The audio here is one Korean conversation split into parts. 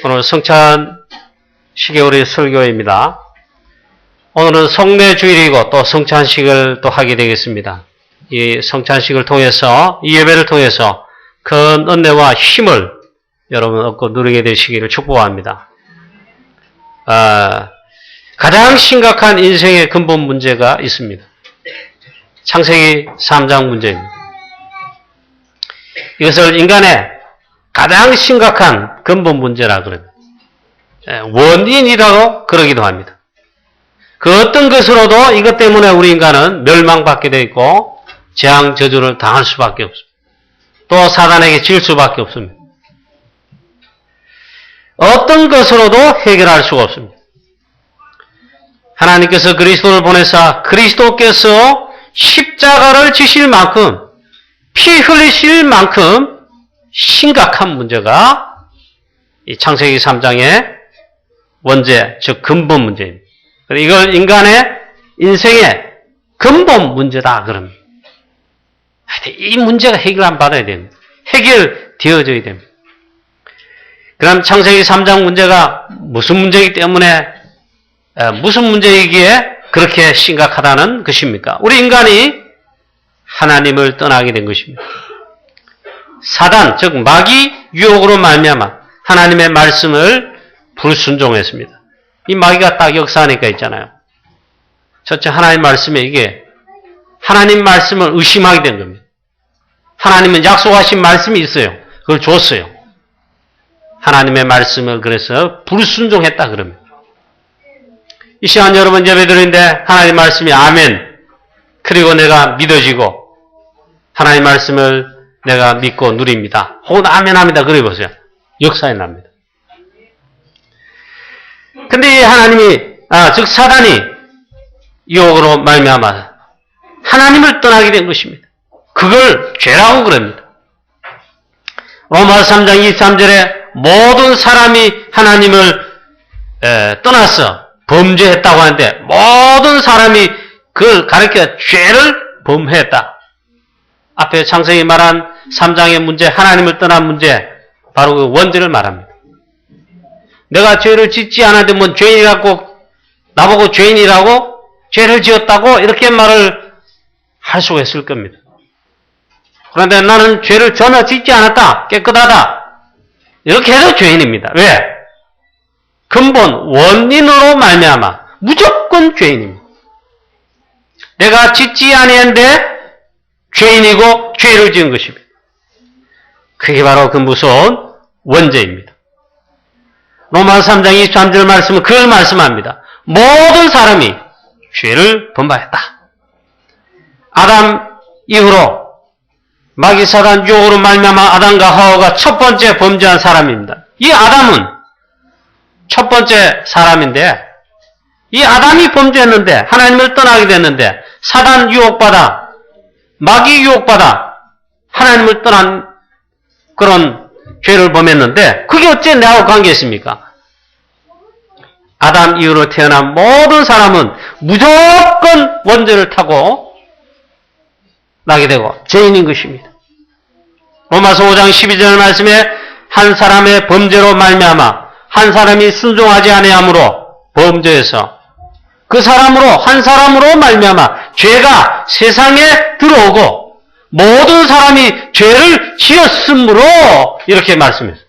오늘 성찬식의 우리 설교입니다. 오늘은 성례주일이고 또 성찬식을 또 하게 되겠습니다. 이 성찬식을 통해서, 이 예배를 통해서 큰 은혜와 힘을 여러분 얻고 누리게 되시기를 축복합니다. 가장 심각한 인생의 근본 문제가 있습니다. 창세기 3장 문제입니다. 이것을 인간의 가장 심각한 근본 문제라 그럽니다. 원인이라고 그러기도 합니다. 그 어떤 것으로도 이것 때문에 우리 인간은 멸망받게 되어 있고 재앙 저주를 당할 수밖에 없습니다. 또 사단에게 질 수밖에 없습니다. 어떤 것으로도 해결할 수가 없습니다. 하나님께서 그리스도를 보내사 그리스도께서 십자가를 지실 만큼 피 흘리실 만큼 심각한 문제가 이 창세기 3장의 원죄, 즉 근본 문제입니다. 이걸 인간의 인생의 근본 문제다 그럽니다. 이 문제가 해결 안 받아야 됩니다. 해결되어져야 됩니다. 그럼 창세기 3장 문제가 무슨 문제이기 때문에 무슨 문제이기에 그렇게 심각하다는 것입니까? 우리 인간이 하나님을 떠나게 된 것입니다. 사단, 즉 마귀 유혹으로 말미암아 하나님의 말씀을 불순종했습니다. 이 마귀가 딱 역사하니까 있잖아요. 첫째, 하나님 말씀에 이게 하나님 말씀을 의심하게 된 겁니다. 하나님은 약속하신 말씀이 있어요. 그걸 줬어요. 하나님의 말씀을 그래서 불순종했다 그럽니다. 이 시간 여러분 예배드리는데 하나님 말씀이 아멘. 그리고 내가 믿어지고 하나님 말씀을 내가 믿고 누립니다. 혹은 아멘합니다. 그래 보세요. 역사에 납니다. 근데 이 하나님이, 즉 사단이 유혹으로 말미암아 하나님을 떠나게 된 것입니다. 그걸 죄라고 그럽니다. 로마서 3장 23절에 모든 사람이 하나님을 떠나서 범죄했다고 하는데 모든 사람이 그걸 가리켜 죄를 범했다. 앞에 창세기 말한 3장의 문제, 하나님을 떠난 문제, 바로 그 원죄를 말합니다. 내가 죄를 짓지 않았는데 뭔 죄인이라고, 나보고 죄인이라고, 죄를 지었다고 이렇게 말을 할 수가 있을 겁니다. 그런데 나는 죄를 전혀 짓지 않았다, 깨끗하다, 이렇게 해도 죄인입니다. 왜? 근본 원인으로 말미암아 무조건 죄인입니다. 내가 짓지 아니했는데 죄인이고 죄를 지은 것입니다. 그게 바로 그 무서운 원죄입니다. 로마서 3장 23절 말씀은 그걸 말씀합니다. 모든 사람이 죄를 범하였다. 아담 이후로 마귀 사단 유혹으로 말미암아 아담과 하와가 첫 번째 범죄한 사람입니다. 이 아담은 첫 번째 사람인데 이 아담이 범죄했는데 하나님을 떠나게 됐는데 사단 유혹받아 마귀 유혹받아 하나님을 떠난 그런 죄를 범했는데 그게 어째 나하고 관계 있습니까? 아담 이후로 태어난 모든 사람은 무조건 원죄를 타고 나게 되고 죄인인 것입니다. 로마서 5장 12절 말씀에 한 사람의 범죄로 말미암아 한 사람이 순종하지 아니함으로 범죄해서 그 사람으로 한 사람으로 말미암아 죄가 세상에 들어오고 모든 사람이 죄를 지었으므로 이렇게 말씀했어요.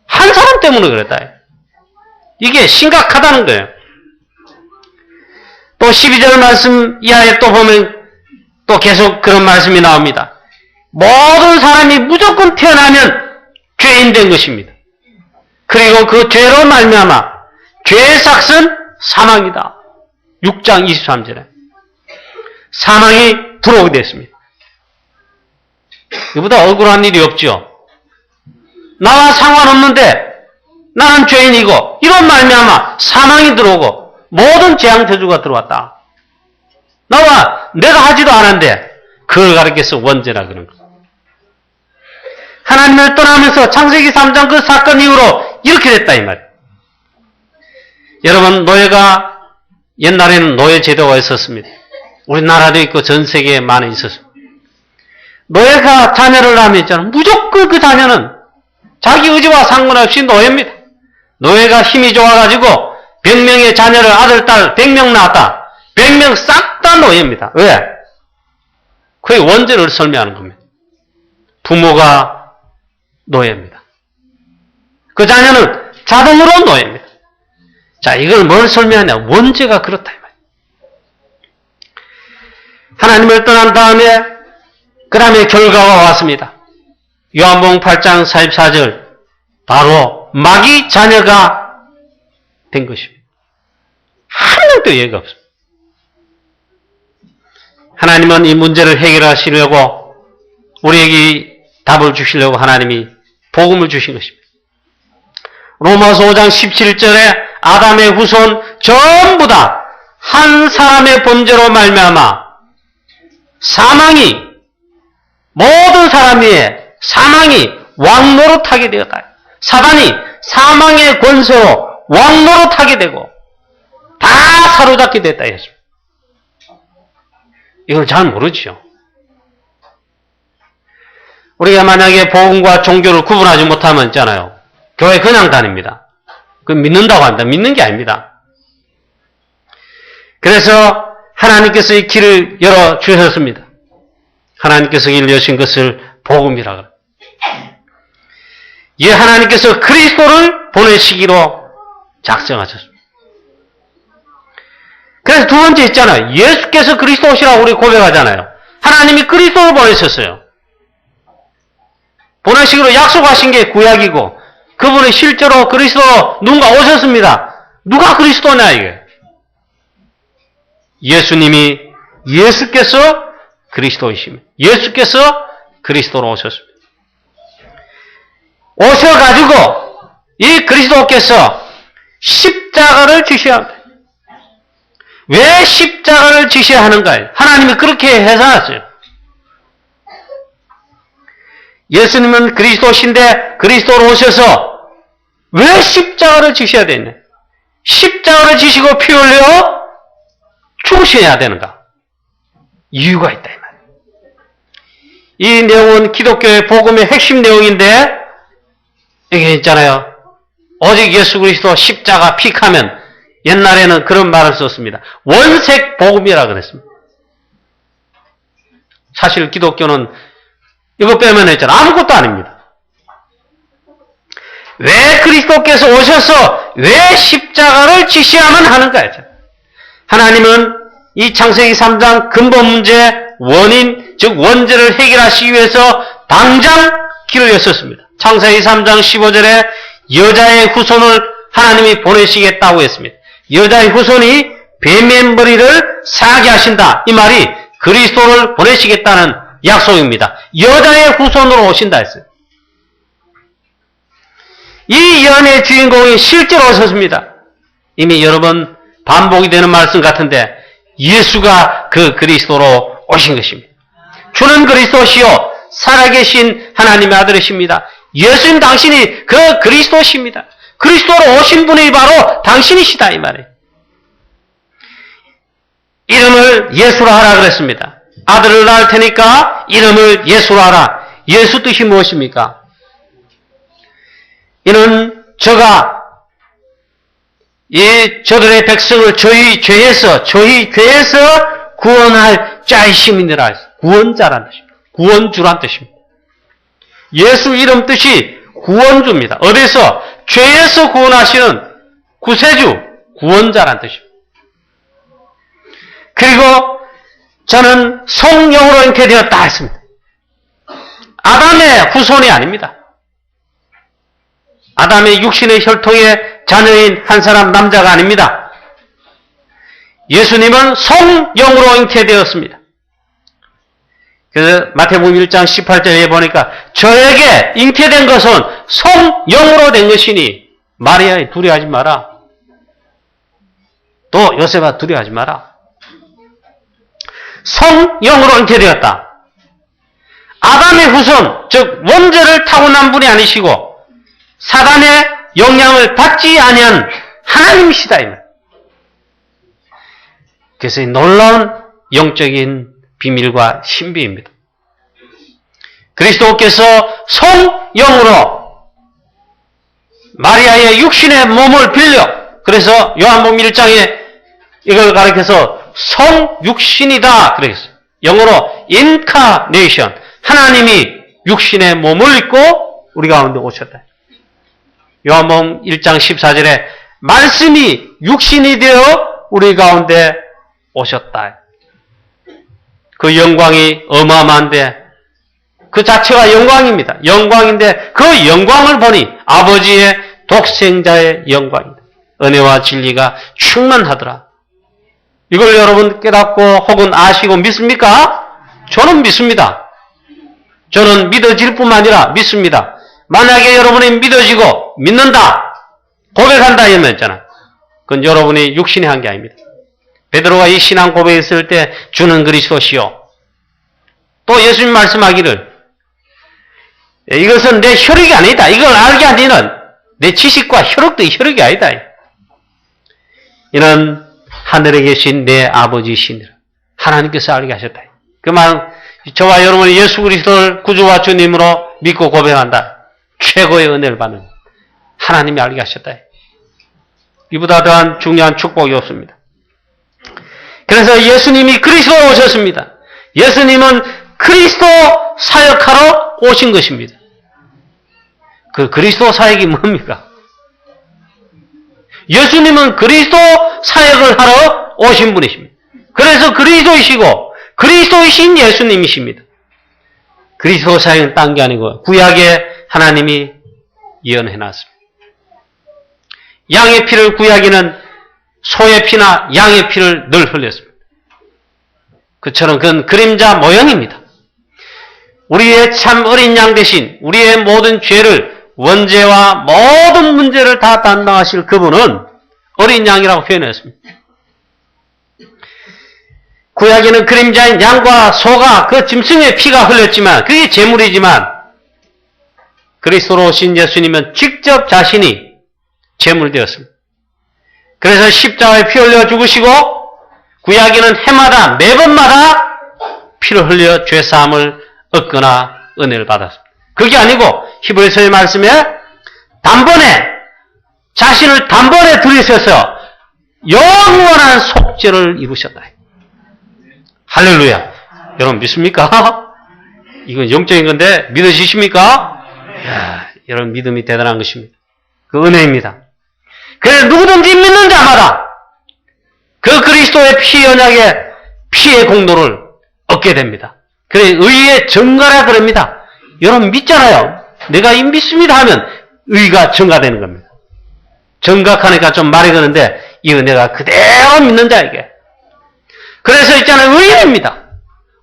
한 사람 때문에 그랬다. 이게 심각하다는 거예요. 또 12절 말씀 이하에 또 보면 또 계속 그런 말씀이 나옵니다. 모든 사람이 무조건 태어나면 죄인 된 것입니다. 그리고 그 죄로 말미암아 죄의 삭은 사망이다. 6장 23절에 사망이 들어오게 됐습니다. 이보다 억울한 일이 없죠. 나와 상관없는데 나는 죄인이고 이런 말미암아 사망이 들어오고 모든 재앙 저주가 들어왔다. 나와 내가 하지도 않았는데 그걸 가리켜서 원죄라 그런 거. 하나님을 떠나면서 창세기 3장 그 사건 이후로 이렇게 됐다 이 말이에요. 여러분 노예가 옛날에는 노예 제도가 있었습니다. 우리나라도 있고 전 세계에 많이 있었습니다. 노예가 자녀를 낳으면 있잖아요. 무조건 그 자녀는 자기 의지와 상관없이 노예입니다. 노예가 힘이 좋아가지고 100명의 자녀를 아들, 딸 100명 낳았다. 100명 싹 다 노예입니다. 왜? 그의 원죄를 설명하는 겁니다. 부모가 노예입니다. 그 자녀는 자동으로 노예입니다. 자, 이걸 뭘 설명하냐? 원죄가 그렇다 이 말이에요. 하나님을 떠난 다음에 그 다음에 결과가 왔습니다. 요한복음 8장 44절 바로 마귀 자녀가 된 것입니다. 한 명도 예가 없습니다. 하나님은 이 문제를 해결하시려고 우리에게 답을 주시려고 하나님이 복음을 주신 것입니다. 로마서 5장 17절에 아담의 후손 전부 다 한 사람의 범죄로 말미암아 사망이 모든 사람 위에 사망이 왕노릇하게 되었다. 사단이 사망의 권세로 왕노릇하게 되고 다 사로잡게 됐다 했습니다. 이걸 잘 모르죠. 우리가 만약에 복음과 종교를 구분하지 못하면 있잖아요. 교회 그냥 다닙니다. 그 믿는다고 한다. 믿는 게 아닙니다. 그래서 하나님께서 이 길을 열어주셨습니다. 하나님께서 길을 여신 것을 복음이라고 합니다. 이 하나님께서 그리스도를 보내시기로 작정하셨습니다. 그래서 두 번째 있잖아요. 예수께서 그리스도시라고 우리 고백하잖아요. 하나님이 그리스도를 보내셨어요. 보내시기로 약속하신 게 구약이고 그분이 실제로 그리스도로 누군가 오셨습니다. 누가 그리스도냐 이게. 예수께서 그리스도이십니다. 예수께서 그리스도로 오셨습니다. 오셔가지고 이 그리스도께서 십자가를 지셔야 합니다. 왜 십자가를 지셔야 하는가요? 하나님이 그렇게 해서놨어요. 예수님은 그리스도신데 그리스도로 오셔서 왜 십자가를 지셔야 되냐? 십자가를 지시고 피 흘려 죽으셔야 되는가? 이유가 있다 이 말이에요. 이 내용은 기독교의 복음의 핵심 내용인데 여기 있잖아요. 오직 예수 그리스도 십자가 픽하면 옛날에는 그런 말을 썼습니다. 원색 복음이라 그랬습니다. 사실 기독교는 이거 빼면 했잖아. 아무것도 아닙니다. 왜 그리스도께서 오셔서 왜 십자가를 지셔야만 하는가 했잖아요. 하나님은 이 창세기 3장 근본 문제, 원인, 즉 원죄를 해결하시기 위해서 당장 길을 여셨습니다. 창세기 3장 15절에 여자의 후손을 하나님이 보내시겠다고 했습니다. 여자의 후손이 뱀의 머리를 상하게 하신다. 이 말이 그리스도를 보내시겠다는 약속입니다. 여자의 후손으로 오신다 했어요. 이 예언의 주인공이 실제로 오셨습니다. 이미 여러 번 반복이 되는 말씀 같은데 예수가 그 그리스도로 오신 것입니다. 주는 그리스도시요 살아계신 하나님의 아들이십니다. 예수님 당신이 그 그리스도십니다. 그리스도로 오신 분이 바로 당신이시다 이 말이에요. 이름을 예수로 하라 그랬습니다. 아들을 낳을 테니까 이름을 예수로 하라. 예수 뜻이 무엇입니까? 이는 저가 저들의 백성을 저희 죄에서 구원할 자이심이니라 했어요. 구원자란 뜻입니다. 구원주란 뜻입니다. 예수 이름 뜻이 구원주입니다. 어디서? 죄에서 구원하시는 구세주, 구원자란 뜻입니다. 그리고 저는 성령으로 잉태되었다 했습니다. 아담의 후손이 아닙니다. 아담의 육신의 혈통의 자녀인 한 사람 남자가 아닙니다. 예수님은 성령으로 잉태되었습니다. 그래서 마태복음 1장 18절에 보니까 저에게 잉태된 것은 성령으로 된 것이니 마리아 두려워하지 마라. 또 요셉아 두려워하지 마라. 성령으로 잉태되었다. 아담의 후손, 즉 원죄를 타고난 분이 아니시고 사단의 영향을 받지 아니한 하나님이시다. 그래서 이 놀라운 영적인 비밀과 신비입니다. 그리스도께서 성령으로 마리아의 육신의 몸을 빌려, 그래서 요한복음 1장에 이걸 가리켜서 성육신이다 그랬어요. 영어로 incarnation, 하나님이 육신의 몸을 입고 우리 가운데 오셨다. 요한복음 1장 14절에 말씀이 육신이 되어 우리 가운데 오셨다. 그 영광이 어마어마한데 그 자체가 영광입니다. 영광인데 그 영광을 보니 아버지의 독생자의 영광이다. 은혜와 진리가 충만하더라. 이걸 여러분 깨닫고 혹은 아시고 믿습니까? 저는 믿습니다. 저는 믿어질 뿐만 아니라 믿습니다. 만약에 여러분이 믿어지고 믿는다, 고백한다 이러면 있잖아. 그건 여러분이 육신이 한 게 아닙니다. 베드로가 이 신앙 고백했을 때 주는 그리스도시요. 또 예수님 말씀하기를 이것은 내 혈육이 아니다. 이걸 알게 하니는 내 지식과 혈육도 혈육이 아니다. 이는 하늘에 계신 내 아버지시니라. 하나님께서 알게 하셨다. 그 말, 저와 여러분이 예수 그리스도를 구주와 주님으로 믿고 고백한다. 최고의 은혜를 받는 하나님이 알게 하셨다. 이보다 더한 중요한 축복이 없습니다. 그래서 예수님이 그리스도로 오셨습니다. 예수님은 그리스도 사역하러 오신 것입니다. 그 그리스도 사역이 뭡니까? 예수님은 그리스도 사역을 하러 오신 분이십니다. 그래서 그리스도이시고 그리스도이신 예수님이십니다. 그리스도 사역은 딴 게 아니고 구약에 하나님이 예언해놨습니다. 양의 피를 구약에는 소의 피나 양의 피를 늘 흘렸습니다. 그처럼 그건 그림자 모형입니다. 우리의 참 어린 양 대신 우리의 모든 죄를 원죄와 모든 문제를 다 담당하실 그분은 어린 양이라고 표현했습니다. 구약에는 그림자인 양과 소가 그 짐승의 피가 흘렸지만 그게 제물이지만 그리스도로 오신 예수님은 직접 자신이 제물되었습니다. 그래서 십자가에 피 흘려 죽으시고 구약에는 해마다 매번마다 피를 흘려 죄사함을 얻거나 은혜를 받았습니다. 그게 아니고 히브리서의 말씀에 단번에 자신을 단번에 들이셔서 영원한 속죄를 이루셨다. 할렐루야. 여러분 믿습니까? 이건 영적인 건데 믿으시십니까? 이야, 여러분 믿음이 대단한 것입니다. 그 은혜입니다. 그래서 누구든지 믿는 자마다 그 그리스도의 피 언약의 피의 공로를 얻게 됩니다. 그래 의의 증거라 그럽니다. 여러분 믿잖아요. 내가 이 믿습니다 하면 의가 증가되는 겁니다. 정각하니까 좀 말이 그런데 이 은혜가 그대로 믿는 자에게. 그래서 있잖아요. 의인입니다.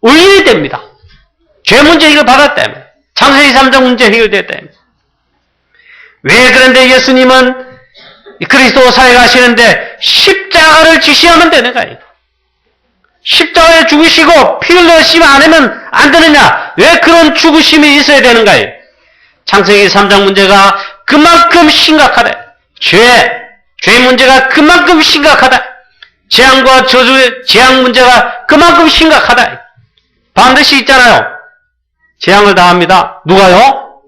의인이 됩니다. 죄 문제 해결 받았다며. 창세기 3장 문제 해결됐다며. 왜 그런데 예수님은 그리스도 사역하시는데 십자가를 지시하면 되는 거예요. 십자가에 죽으시고 피 흘리시면 안 하면 안 되느냐? 왜 그런 죽으심이 있어야 되는가요? 창세기 3장 문제가 그만큼 심각하다. 죄 문제가 그만큼 심각하다. 재앙과 저주의 재앙 문제가 그만큼 심각하다. 반드시 있잖아요. 재앙을 당합니다. 누가요?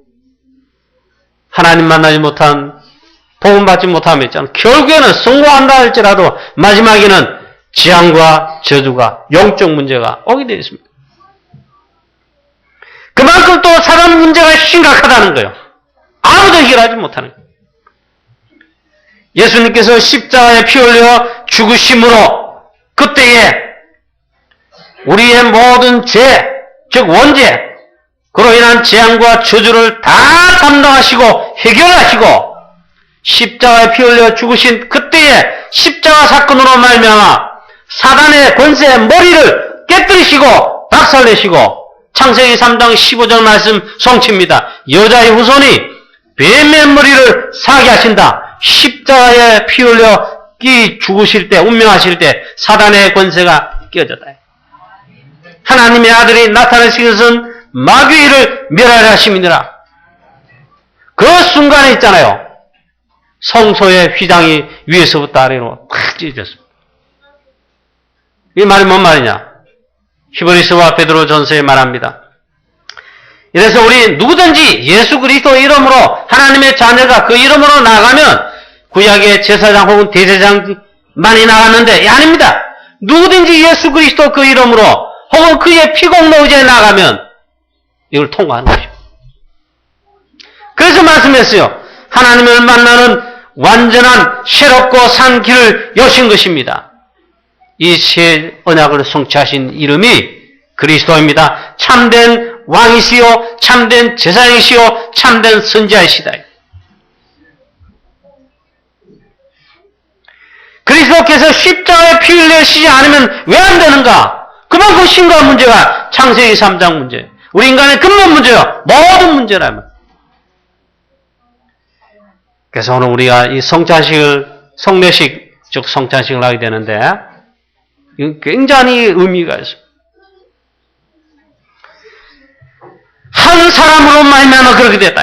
하나님 만나지 못한, 복음 받지 못하면 있잖아요. 결국에는 성공한다 할지라도 마지막에는 재앙과 저주가, 영적 문제가 오게 되어 있습니다. 그만큼 또 사람 문제가 심각하다는 거예요. 아무도 해결하지 못하는 거예요. 예수님께서 십자가에 피 흘려 죽으심으로 그때에 우리의 모든 죄, 즉 원죄, 그로 인한 재앙과 저주를 다 담당하시고 해결하시고 십자가에 피 흘려 죽으신 그때에 십자가 사건으로 말미암아 사단의 권세의 머리를 깨뜨리시고 박살내시고 창세기 3장 15절 말씀 성취입니다. 여자의 후손이 뱀의 머리를 사게 하신다. 십자가에 피 흘려 죽으실 때, 운명하실 때 사단의 권세가 깨어졌다. 하나님의 아들이 나타나신 것은 마귀를 멸하려 하심이니라. 그 순간에 있잖아요. 성소의 휘장이 위에서부터 아래로 팍 찢어졌습니다. 이 말이 뭔 말이냐? 히브리서와 베드로 전서에 말합니다. 이래서 우리 누구든지 예수 그리스도 이름으로 하나님의 자녀가 그 이름으로 나가면 구약의 제사장 혹은 대제사장만이 나갔는데 아닙니다. 누구든지 예수 그리스도 그 이름으로 혹은 그의 피공로 의지에 나가면 이걸 통과하는 것입니다. 그래서 말씀했어요. 하나님을 만나는 완전한 새롭고 산 길을 여신 것입니다. 이 새 언약을 성취하신 이름이 그리스도입니다. 참된 왕이시요 참된 제사장이시요 참된 선지자이시다. 그리스도께서 십자가에 피 흘리시지 않으면 왜 안 되는가? 그만큼 심각한 문제가 창세기 3장 문제. 우리 인간의 근본 문제요. 모든 문제라면. 그래서 오늘 우리가 이 성례식, 즉 성찬식을 하게 되는데 이건 굉장히 의미가 있습니다. 한 사람으로 말미암아 그렇게 됐다.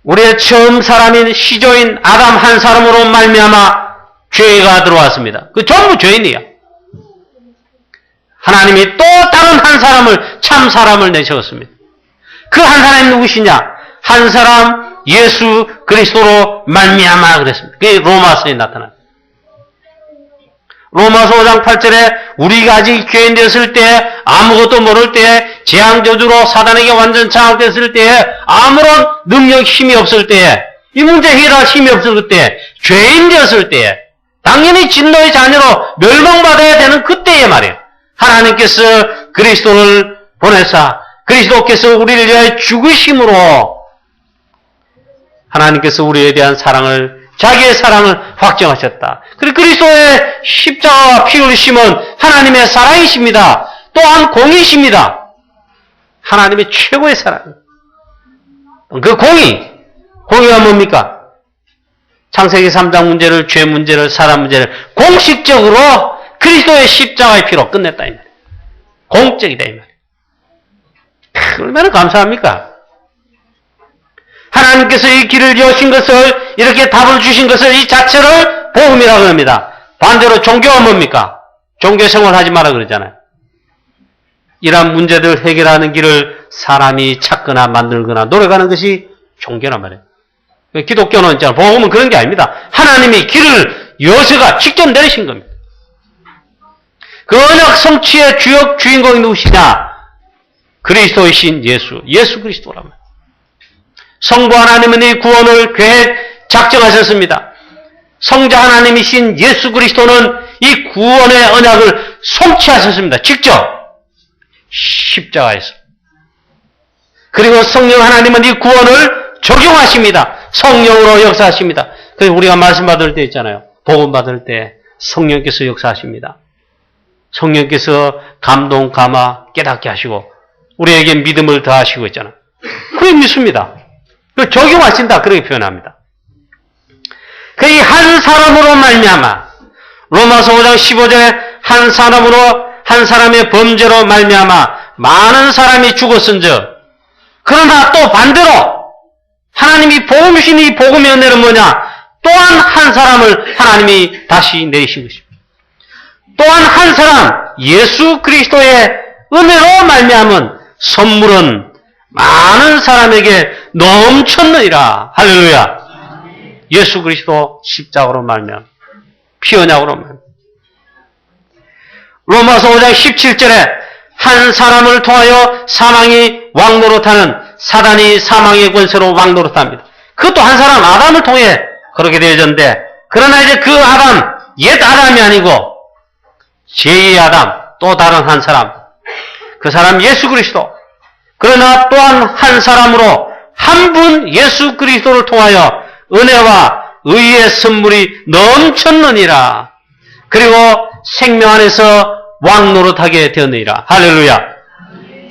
우리의 처음 사람인 시조인 아담 한 사람으로 말미암아 죄가 들어왔습니다. 그 전부 죄인이야. 하나님이 또 다른 한 사람을 참 사람을 내셨습니다. 그 한 사람이 누구시냐? 한 사람 예수 그리스도로 말미암아 그랬습니다. 그게 로마서에 나타납니다. 로마서 5장 8절에 우리가 아직 죄인 되었을 때 아무것도 모를 때 재앙저주로 사단에게 완전 장악됐을 때에 아무런 능력 힘이 없을 때에 이 문제 해결할 힘이 없을 때 죄인 되었을 때에 당연히 진노의 자녀로 멸망받아야 되는 그때에 말이에요. 하나님께서 그리스도를 보내사 그리스도께서 우리를 위하여 죽으심으로 하나님께서 우리에 대한 사랑을 자기의 사랑을 확정하셨다. 그리고 그리스도의 십자가와 피 흘리심은 하나님의 사랑이십니다. 또한 공이십니다. 하나님의 최고의 사랑. 그 공의가 뭡니까? 창세기 3장 문제를, 죄 문제를, 사람 문제를 공식적으로 그리스도의 십자가의 피로 끝냈다. 이 말이에요. 공적이다. 이 말이에요. 얼마나 감사합니까? 하나님께서 이 길을 여신 것을, 이렇게 답을 주신 것을, 이 자체를 복음이라고 합니다. 반대로 종교가 뭡니까? 종교 생활하지 마라 그러잖아요. 이러한 문제들을 해결하는 길을 사람이 찾거나 만들거나 노력하는 것이 종교란 말이에요. 기독교는 있잖아요. 복음은 그런 게 아닙니다. 하나님이 길을 여셔가 직접 내리신 겁니다. 그 언약 성취의 주인공이 누구시냐? 그리스도이신 예수 그리스도란 말이에요. 성부 하나님은 이 구원을 계획 작정하셨습니다. 성자 하나님이신 예수 그리스도는 이 구원의 언약을 성취하셨습니다. 직접 십자가에서. 그리고 성령 하나님은 이 구원을 적용하십니다. 성령으로 역사하십니다. 그래서 우리가 말씀 받을 때 있잖아요. 복음 받을 때 성령께서 역사하십니다. 성령께서 감동, 감화, 깨닫게 하시고 우리에게 믿음을 더하시고 있잖아요. 그게 믿습니다. 적용하신다. 그렇게 표현합니다. 그 이 한 사람으로 말미암아 로마서 5장 15절에 한 사람으로 한 사람의 범죄로 말미암아 많은 사람이 죽었은즉 그러나 또 반대로 하나님이 복음 주신 이 복음의 은혜는 뭐냐? 또한 한 사람을 하나님이 다시 내리신 것입니다. 또한 한 사람 예수 그리스도의 은혜로 말미암은 선물은 많은 사람에게 넘쳤느니라. 할렐루야. 예수 그리스도 십자가로 말미암아 피 언약으로 말미암아 로마서 5장 17절에 한 사람을 통하여 사망이 왕노릇하는 사단이 사망의 권세로 왕노릇합니다. 그것도 한 사람 아담을 통해 그렇게 되어졌는데 그러나 이제 그 아담 옛 아담이 아니고 제2의 아담 또 다른 한 사람 그 사람 예수 그리스도 그러나 또한 한 사람으로 한 분 예수 그리스도를 통하여 은혜와 의의 선물이 넘쳤느니라. 그리고 생명 안에서 왕노릇하게 되었느니라. 할렐루야.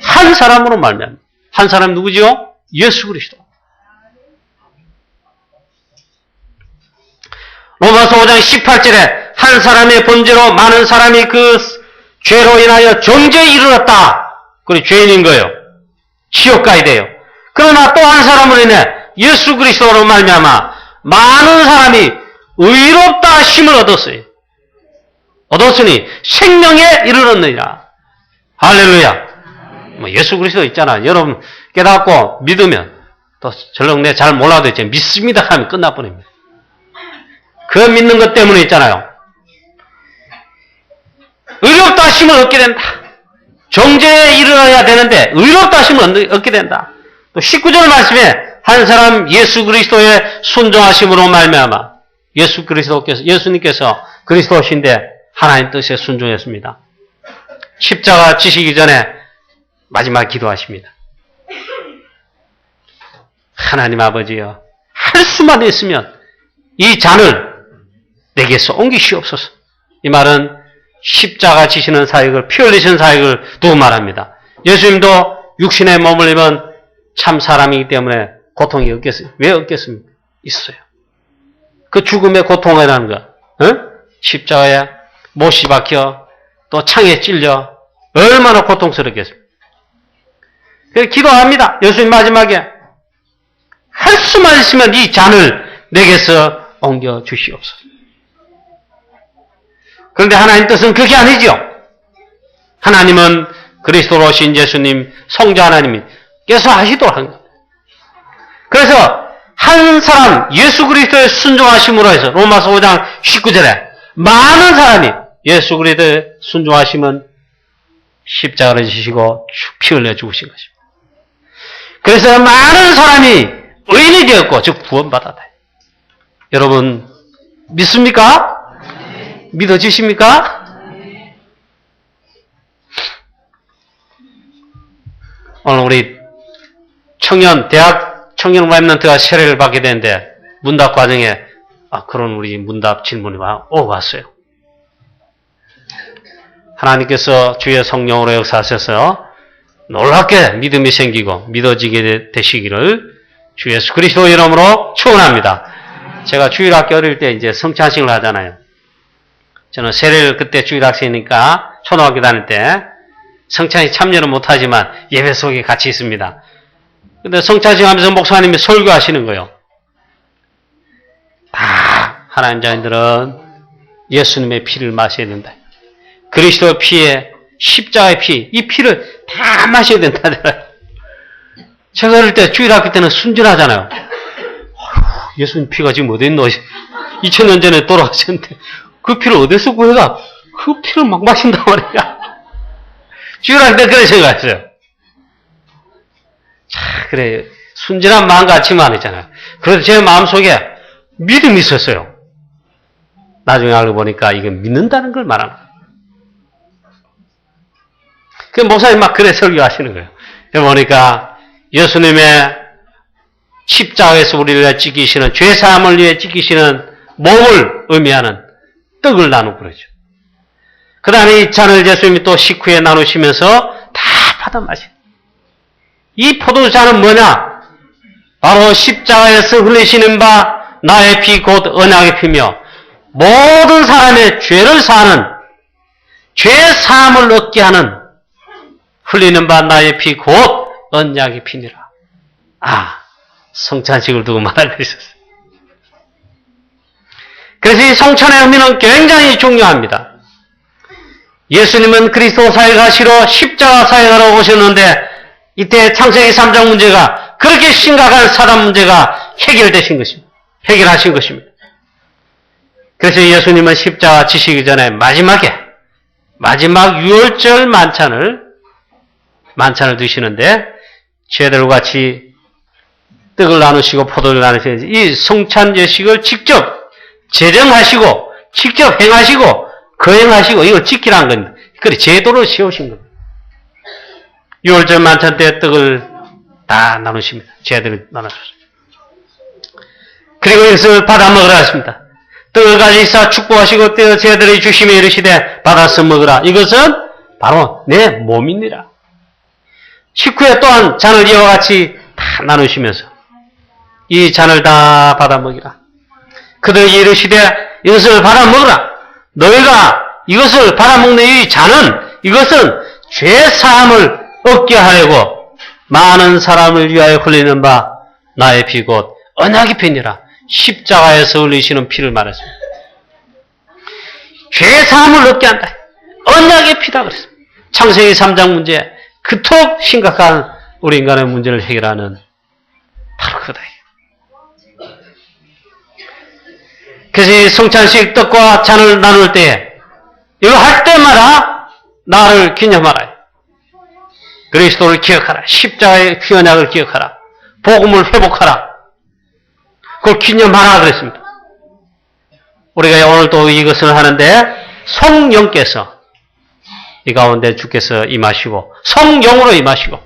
한 사람으로 말미암아. 한 사람 누구죠? 예수 그리스도. 로마서 5장 18절에 한 사람의 범죄로 많은 사람이 그 죄로 인하여 정죄에 이르렀다. 그리고 죄인인 거예요. 지옥 가야 돼요. 그러나 또 한 사람으로 인해 예수 그리스도로 말미암아 많은 사람이 의롭다 하심을 얻었어요. 얻었으니 생명에 이르렀느니라. 할렐루야. 뭐 예수 그리스도 있잖아. 여러분 깨닫고 믿으면 또 절렁 내 잘 몰라도 이제 믿습니다 하면 끝나버립니다. 그 믿는 것 때문에 있잖아요. 의롭다 하심을 얻게 된다. 정죄에 이르러야 되는데 의롭다 하심을 얻게 된다. 또 19절 말씀에 한 사람 예수 그리스도의 순종하심으로 말미암아 예수님께서 그리스도신데 하나님 뜻에 순종했습니다. 십자가 지시기 전에 마지막 기도하십니다. 하나님 아버지여, 할 수만 있으면 이 잔을 내게서 옮기시옵소서. 이 말은 십자가 지시는 사역을, 피 흘리시는 사역을 두고 말합니다. 예수님도 육신의 몸을 입은 참 사람이기 때문에 고통이 없겠어요. 왜 없겠습니까? 있어요. 그 죽음의 고통이라는 거, 십자가에 못이 박혀 또 창에 찔려 얼마나 고통스럽겠습니까? 그래서 기도합니다. 예수님 마지막에 할 수만 있으면 이 잔을 내게서 옮겨 주시옵소서. 그런데 하나님 뜻은 그게 아니죠. 하나님은 그리스도로 오신 예수님 성자 하나님께서 하시도록 한 겁니다. 그래서 한 사람 예수 그리스도의 순종하심으로 해서 로마서 5장 19절에 많은 사람이 예수 그리스도의 순종하심은 십자가를 지시고 피 흘려 죽으신 것입니다. 그래서 많은 사람이 의인이 되었고 즉 구원받았다. 여러분 믿습니까? 믿어지십니까? 오늘 우리 대학 청년 랩런트가 세례를 받게 되는데 문답 과정에 그런 우리 문답 질문이 왔어요. 하나님께서 주의 성령으로 역사하셔서 놀랍게 믿음이 생기고 믿어지게 되시기를 주 예수 그리스도 이름으로 축원합니다. 제가 주일학교 어릴 때 이제 성찬식을 하잖아요. 저는 세례를 그때 주일학생이니까 초등학교 다닐 때 성찬식 참여는 못하지만 예배 속에 같이 있습니다. 근데 성찬식 하면서 목사님이 설교하시는 거예요. 다 하나님 자녀들은 예수님의 피를 마셔야 된다. 그리스도의 피에 십자가의 피, 이 피를 다 마셔야 된다잖아요. 제가 어릴 때 주일학교 때는 순진하잖아요. 예수님 피가 지금 어디 있노? 2000년 전에 돌아가셨는데 그 피를 어디서 구해가 그 피를 막 마신단 말이야. 주일학교 때 그런 생각했어요. 그래 순진한 마음 같지만 있잖아요. 그래서 제 마음속에 믿음이 있었어요. 나중에 알고 보니까 이게 믿는다는 걸 말하는 거예요. 그 목사님 막 그래 설교하시는 거예요. 보니까 예수님의 십자가에서 우리를 위해 찢기시는 죄사함을 위해 찢기시는 몸을 의미하는 떡을 나누고 그러죠. 그 다음에 이 잔을 예수님이 또 식후에 나누시면서 다 받아 마시는. 이 포도주잔은 뭐냐? 바로 십자가에서 흘리시는 바 나의 피 곧 언약의 피며 모든 사람의 죄를 사하는 죄사함을 얻게 하는 흘리는 바 나의 피 곧 언약의 피니라. 성찬식을 두고 말할 수 있었어요. 그래서 이 성찬의 의미는 굉장히 중요합니다. 예수님은 그리스도 사역하시러 십자가 사역하러 오셨는데 이때 창세기 3장 문제가 그렇게 심각한 사단 문제가 해결하신 것입니다. 그래서 예수님은 십자가 지시기 전에 마지막 유월절 만찬을 드시는데 제대로 같이 떡을 나누시고 포도를 나누시는지 이 성찬 예식을 직접 제정하시고 직접 행하시고 거행하시고 이걸 지키라는 겁니다. 그래 제도를 세우신 겁니다. 유월절 만찬 때 떡을 다 나누십니다. 제대로 나누셨습니다. 그리고 이것을 받아 먹으라 하십니다. 떡을 가지사 축복하시고 떼어 제들이 주시며 이르시되 받아서 먹으라. 이것은 바로 내 몸이니라. 식후에 또한 잔을 이와 같이 다 나누시면서 이 잔을 다 받아 먹이라. 그들이 이르시되 이것을 받아 먹으라. 너희가 이것을 받아 먹는 이 잔은 이것은 죄사함을 얻게 하려고 많은 사람을 위하여 흘리는 바 나의 피 곧 언약의 피니라. 십자가에서 흘리시는 피를 말했습니다. 죄사함을 얻게 한다. 언약의 피다 그랬습니다. 창세기 3장 문제 그토록 심각한 우리 인간의 문제를 해결하는 바로 그다. 그래서 이 성찬식 떡과 잔을 나눌 때 이거 할 때마다 나를 기념하라. 그리스도를 기억하라. 십자가의 피 언약을 기억하라. 복음을 회복하라. 그걸 기념하라 그랬습니다. 우리가 오늘 또 이것을 하는데 성령께서 이 가운데 주께서 임하시고 성령으로 임하시고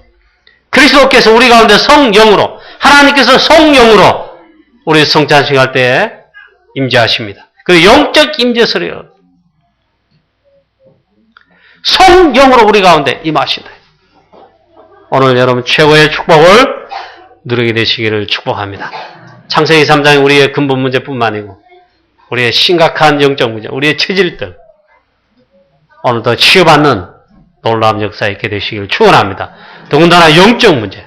그리스도께서 우리 가운데 성령으로 하나님께서 성령으로 우리 성찬식 할 때에 임재하십니다. 그 영적 임재설이요. 성령으로 우리 가운데 임하신다. 오늘 여러분 최고의 축복을 누리게 되시기를 축복합니다. 창세기 3장이 우리의 근본 문제뿐만 아니고 우리의 심각한 영적 문제, 우리의 체질들 오늘도 치유받는 놀라운 역사 있게 되시기를 축원합니다. 더군다나 영적 문제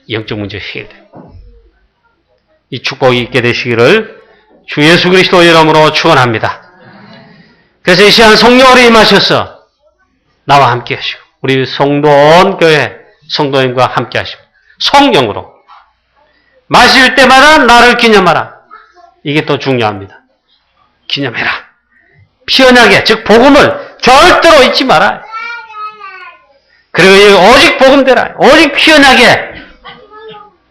해결돼. 이 축복이 있게 되시기를 주 예수 그리스도 이름으로 축원합니다. 그래서 이 시간 성령으로 임하셔서 나와 함께 하시고 우리 성도 온 교회 성도님과 함께 하시고 성령으로 마실 때마다 나를 기념하라. 이게 또 중요합니다. 기념해라. 피언약에 즉 복음을 절대로 잊지 마라. 그리고 오직 복음되라. 오직 피언약에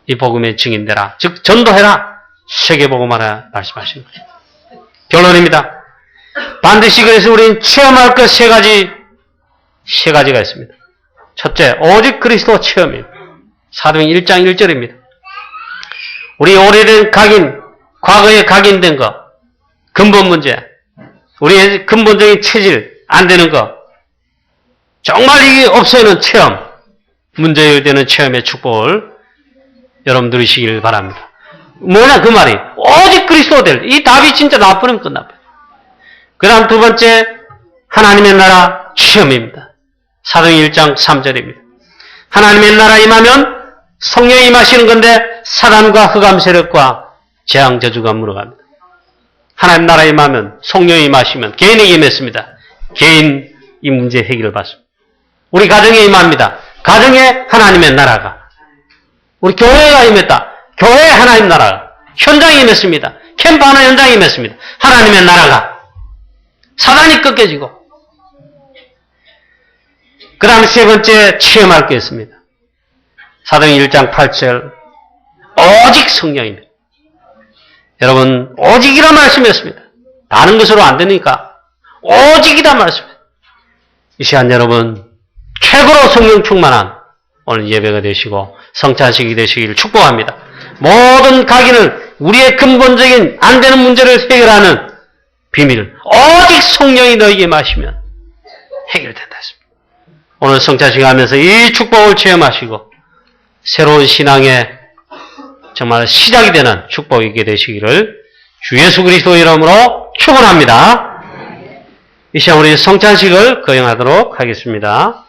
이 복음의 증인되라. 즉 전도해라. 세계복음하라 말씀하신 거죠. 결론입니다. 반드시 그래서 우리는 체험할 것 세 가지가 있습니다. 첫째, 오직 그리스도 체험입니다. 사도행 1장 1절입니다. 우리 오래된 각인, 과거에 각인된 것, 근본 문제, 우리의 근본적인 체질, 안 되는 것, 정말 이게 없애는 체험, 문제 해결되는 체험의 축복을 여러분 누리시길 바랍니다. 뭐냐 그 말이 오직 그리스도 될, 이 답이 진짜 나쁘면 끝납니다. 그 다음 두 번째, 하나님의 나라 체험입니다. 사도행 1장 3절입니다. 하나님의 나라 임하면 성령이 임하시는 건데 사단과 흑암 세력과 재앙 저주가 물어갑니다. 하나님 나라 임하면 성령이 임하시면 개인에게 임했습니다. 개인 이 문제 해결을 받습니다. 우리 가정에 임합니다. 가정에 하나님의 나라가. 우리 교회가 임했다. 교회에 하나님 나라가. 현장에 임했습니다. 캠프 하나 현장에 임했습니다. 하나님의 나라가. 사단이 꺾여지고. 그 다음에 세 번째 체험할 게 있습니다. 사도행 1장 8절 오직 성령입니다. 여러분 오직이라 말씀이었습니다. 다른 것으로 안 되니까 오직이라 말씀입니다. 이 시간 여러분 최고로 성령 충만한 오늘 예배가 되시고 성찬식이 되시기를 축복합니다. 모든 각인을 우리의 근본적인 안 되는 문제를 해결하는 비밀 오직 성령이 너희에게 마시면 해결된다 했습니다. 오늘 성찬식 하면서 이 축복을 체험하시고 새로운 신앙의 정말 시작이 되는 축복이 있게 되시기를 주 예수 그리스도 이름으로 축원합니다. 이 시간 우리 성찬식을 거행하도록 하겠습니다.